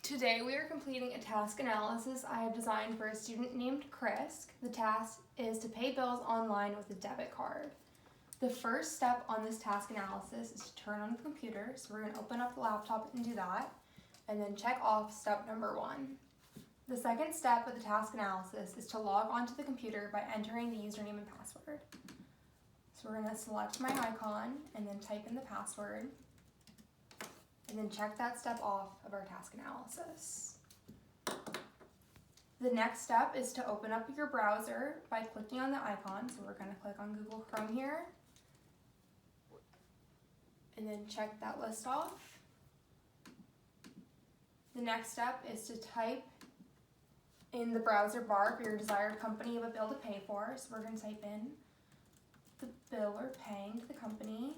Today we are completing a task analysis I have designed for a student named Chris. The task is to pay bills online with a debit card. The first step on this task analysis is to turn on the computer, so we're going to open up the laptop and do that, and then check off step number 1. The second step of the task analysis is to log onto the computer by entering the username and password. So we're going to select my icon and then type in the password, and then check that step off of our task analysis. The next step is to open up your browser by clicking on the icon. So we're going to click on Google Chrome here, and then check that list off. The next step is to type in the browser bar for your desired company of a bill to pay for. So we're going to type in the bill we're paying to the company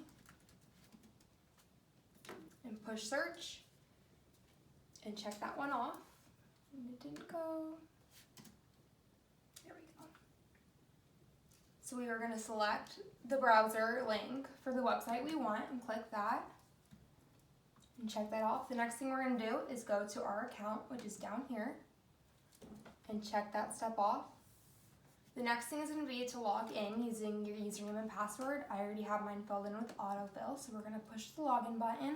and push search and check that one off. And it didn't go. There we go. So we are going to select the browser link for the website we want and click that and check that off. The next thing we're going to do is go to our account, which is down here, and check that step off. The next thing is going to be to log in using your username and password. I already have mine filled in with autofill, so we're going to push the login button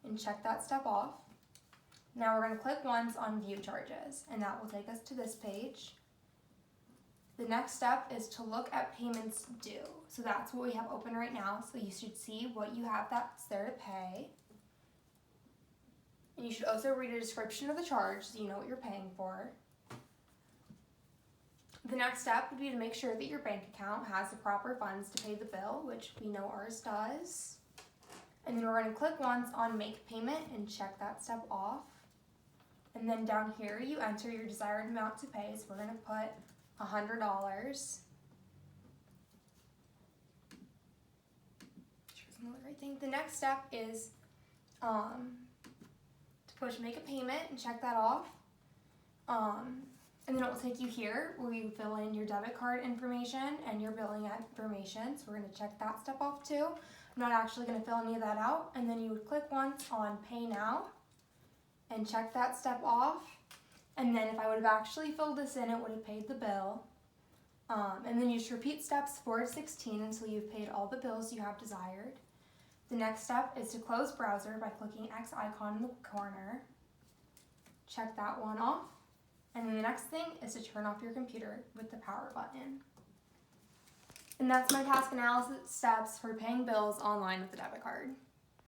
and check that step off. Now we're going to click once on view charges, and that will take us to this page. The next step is to look at payments due. So that's what we have open right now. So you should see what you have that's there to pay. And you should also read a description of the charge so you know what you're paying for. The next step would be to make sure that your bank account has the proper funds to pay the bill, which we know ours does. And then we're going to click once on make payment and check that step off. And then down here you enter your desired amount to pay. So we're going to put $100. Sure, the right thing. The next step is to push make a payment and check that off. And then it will take you here where you fill in your debit card information and your billing information. So we're going to check that step off too. I'm not actually going to fill any of that out. And then you would click once on pay now and check that step off. And then if I would have actually filled this in, it would have paid the bill. And then you just repeat steps 4 to 16 until you've paid all the bills you have desired. The next step is to close browser by clicking X icon in the corner. Check that one off. And then the next thing is to turn off your computer with the power button. And that's my task analysis steps for paying bills online with a debit card.